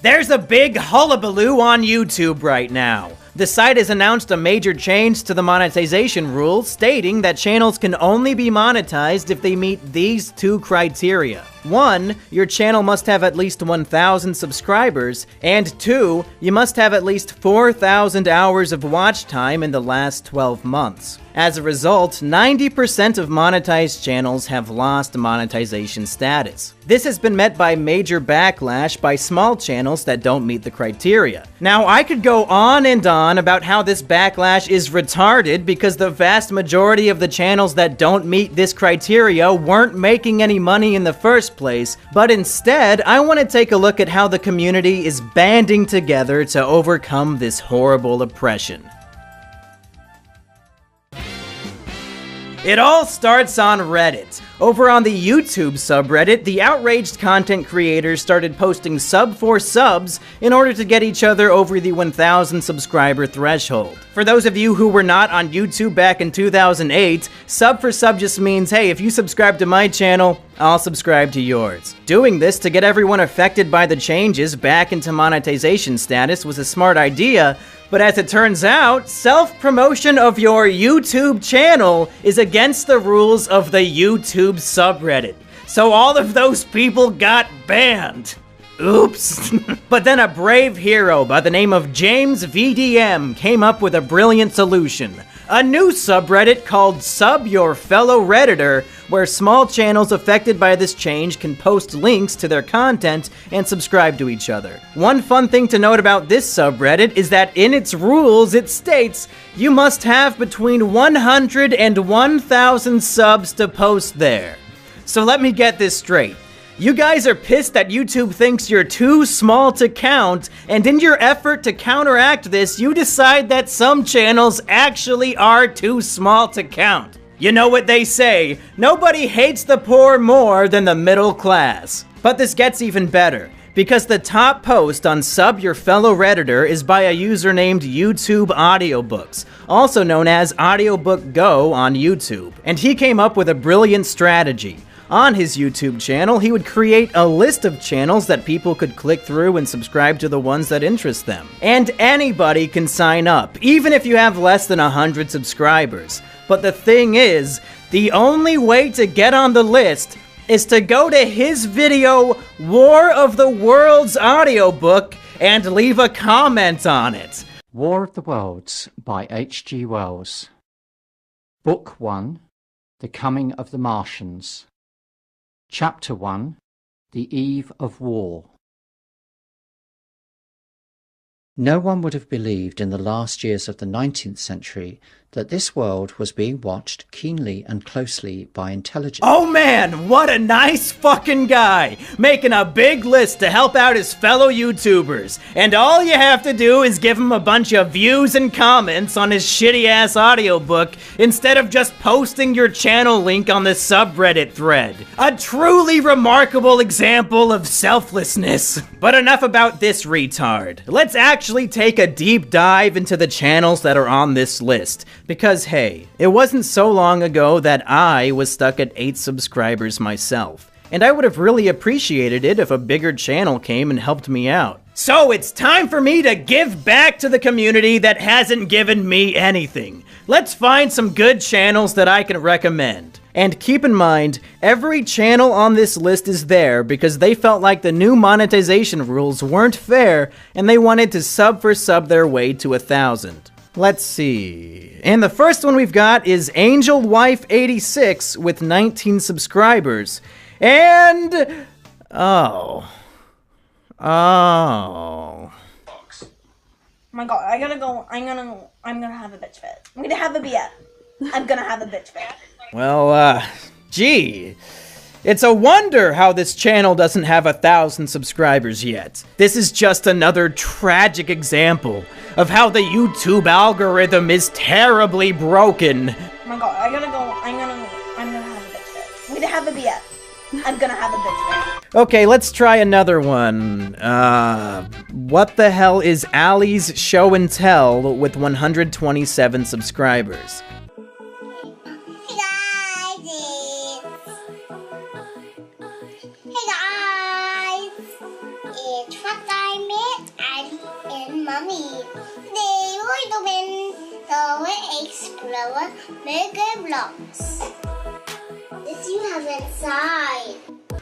There's a big hullabaloo on YouTube right now. The site has announced a major change to the monetization rules, stating that channels can only be monetized if they meet these two criteria. 1, your channel must have at least 1,000 subscribers, and 2, you must have at least 4,000 hours of watch time in the last 12 months. As a result, 90% of monetized channels have lost monetization status. This has been met by major backlash by small channels that don't meet the criteria. Now, I could go on and on about how this backlash is retarded because the vast majority of the channels that don't meet this criteria weren't making any money in the first place, but instead, I want to take a look at how the community is banding together to overcome this horrible oppression. It all starts on Reddit. Over on the YouTube subreddit, the outraged content creators started posting sub for subs in order to get each other over the 1,000 subscriber threshold. For those of you who were not on YouTube back in 2008, sub for sub just means, hey, if you subscribe to my channel, I'll subscribe to yours. Doing this to get everyone affected by the changes back into monetization status was a smart idea, but as it turns out, self-promotion of your YouTube channel is against the rules of the YouTube subreddit. So all of those people got banned. Oops. But then a brave hero by the name of James VDM came up with a brilliant solution. A new subreddit called Sub Your Fellow Redditor, where small channels affected by this change can post links to their content and subscribe to each other. One fun thing to note about this subreddit is that in its rules it states you must have between 100 and 1,000 subs to post there. So let me get this straight. You guys are pissed that YouTube thinks you're too small to count, and in your effort to counteract this, you decide that some channels actually are too small to count. You know what they say, nobody hates the poor more than the middle class. But this gets even better, because the top post on Sub Your Fellow Redditor is by a user named YouTube Audiobooks, also known as Audiobook Go on YouTube. And he came up with a brilliant strategy. On his YouTube channel, he would create a list of channels that people could click through and subscribe to the ones that interest them. And anybody can sign up, even if you have less than 100 subscribers. But the thing is, the only way to get on the list is to go to his video, War of the Worlds audiobook, and leave a comment on it. War of the Worlds by H.G. Wells. Book 1, The Coming of the Martians. Chapter 1, The Eve of War. No one would have believed in the last years of the 19th century that this world was being watched keenly and closely by intelligent... Oh man, what a nice fucking guy! Making a big list to help out his fellow YouTubers. And all you have to do is give him a bunch of views and comments on his shitty-ass audiobook instead of just posting your channel link on the subreddit thread. A truly remarkable example of selflessness. But enough about this retard. Let's actually take a deep dive into the channels that are on this list. Because hey, it wasn't so long ago that I was stuck at 8 subscribers myself. And I would have really appreciated it if a bigger channel came and helped me out. So it's time for me to give back to the community that hasn't given me anything. Let's find some good channels that I can recommend. And keep in mind, every channel on this list is there because they felt like the new monetization rules weren't fair and they wanted to sub for sub their way to 1,000. Let's see. And the first one we've got is Angel Wife 86 with 19 subscribers. And... Oh. Oh my god, I gotta go. I'm gonna have a bitch fit. I'm gonna have a BF. I'm gonna have a bitch fit. Well, gee. It's a wonder how this channel doesn't have 1,000 subscribers yet. This is just another tragic example of how the YouTube algorithm is terribly broken. Oh my god, I gotta go. I'm gonna have a bitch fit. I'm gonna have a BF. I'm gonna have a bitch fit. Okay, let's try another one. What the hell is Ali's Show and Tell with 127 subscribers? Hey guys, it's what I made. Explorer Mega Blocks. Did you have inside?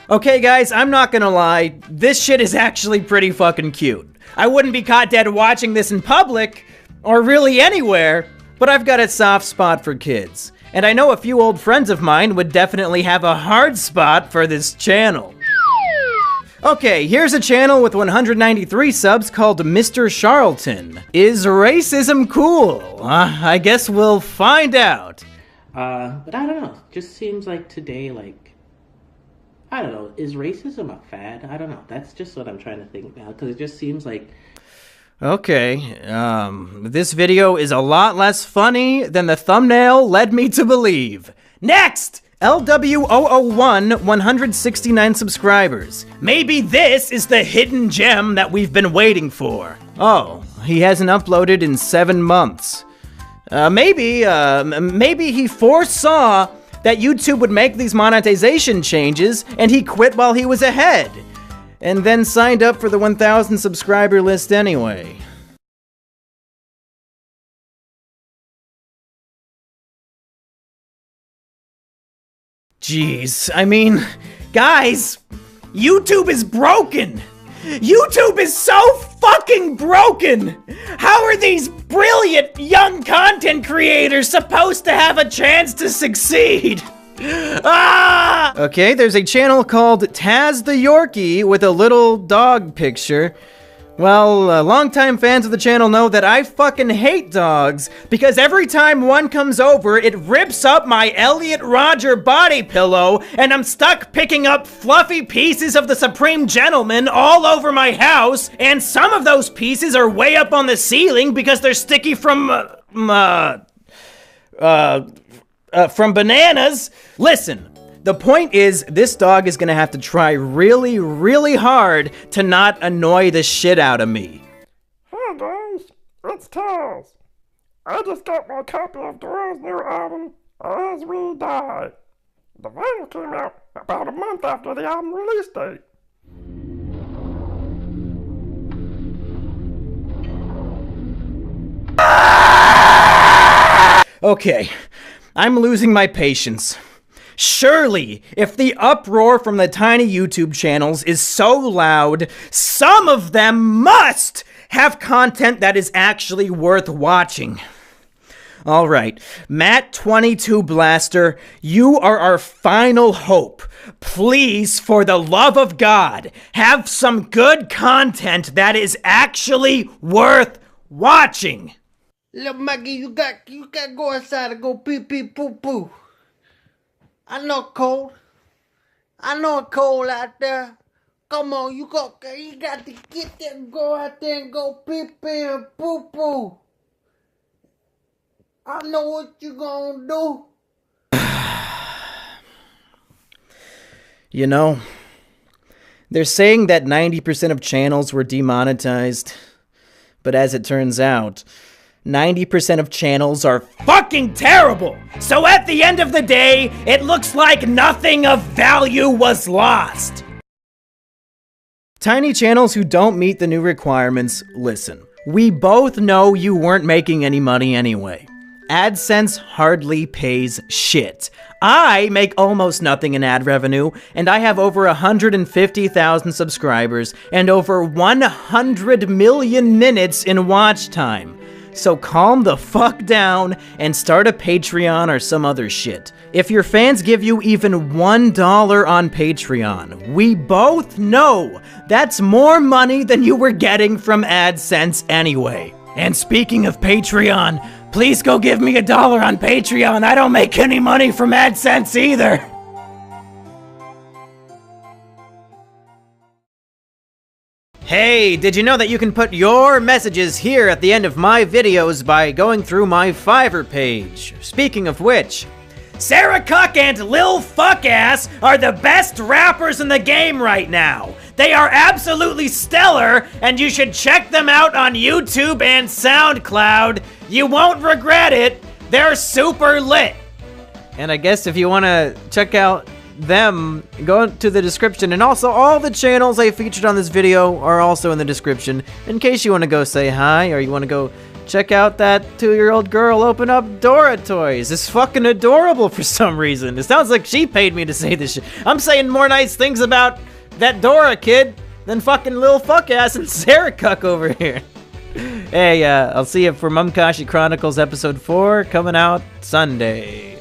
Okay guys, I'm not gonna lie, this shit is actually pretty fucking cute. I wouldn't be caught dead watching this in public, or really anywhere, but I've got a soft spot for kids. And I know a few old friends of mine would definitely have a hard spot for this channel. Okay, here's a channel with 193 subs called Mr. Charlton. Is racism cool? I guess we'll find out. But I don't know. Just seems like today, I don't know. Is racism a fad? I don't know. That's just what I'm trying to think now, because it just seems like... Okay, this video is a lot less funny than the thumbnail led me to believe. Next! LW001, 169 subscribers. Maybe this is the hidden gem that we've been waiting for. Oh, he hasn't uploaded in 7 months. Maybe he foresaw that YouTube would make these monetization changes, and he quit while he was ahead. And then signed up for the 1,000 subscriber list anyway. Jeez, I mean, guys, YouTube is broken! YouTube is so fucking broken! How are these brilliant young content creators supposed to have a chance to succeed? Ah! Okay, there's a channel called Taz the Yorkie with a little dog picture. Well, longtime fans of the channel know that I fucking hate dogs, because every time one comes over, it rips up my Elliot Rodger body pillow, and I'm stuck picking up fluffy pieces of the Supreme Gentleman all over my house, and some of those pieces are way up on the ceiling because they're sticky from bananas. Listen. The point is, this dog is gonna have to try really, really hard to not annoy the shit out of me. Hey guys, it's Taz. I just got my copy of Dora's new album, As We Die. The vinyl came out about a month after the album release date. Okay, I'm losing my patience. Surely, if the uproar from the tiny YouTube channels is so loud, some of them must have content that is actually worth watching. Alright, Matt22 Blaster, you are our final hope. Please, for the love of God, have some good content that is actually worth watching. Little Maggie, you got go outside and go pee pee poo poo. I know cold. I know it's cold out there. Come on, you got to get there and go out there and go pee pee and poo poo. I know what you gonna do. You know, they're saying that 90% of channels were demonetized, but as it turns out, 90% of channels are fucking terrible! So at the end of the day, it looks like nothing of value was lost! Tiny channels who don't meet the new requirements, listen. We both know you weren't making any money anyway. AdSense hardly pays shit. I make almost nothing in ad revenue, and I have over 150,000 subscribers and over 100 million minutes in watch time. So calm the fuck down and start a Patreon or some other shit. If your fans give you even $1 on Patreon, we both know that's more money than you were getting from AdSense anyway. And speaking of Patreon, please go give me $1 on Patreon. I don't make any money from AdSense either. Hey, did you know that you can put your messages here at the end of my videos by going through my Fiverr page? Speaking of which, Sarah Cuck and Lil Fuckass are the best rappers in the game right now. They are absolutely stellar, and you should check them out on YouTube and SoundCloud. You won't regret it. They're super lit. And I guess if you want to check out them, go to the description, and also all the channels I featured on this video are also in the description in case you want to go say hi or you want to go check out that 2-year-old girl open up Dora toys. It's fucking adorable for some reason. It sounds like she paid me to say this shit. I'm saying more nice things about that Dora kid than fucking Lil Fuck-Ass and Sarah Cuck over here. Hey, I'll see you for Mumkashi Chronicles episode 4 coming out Sunday.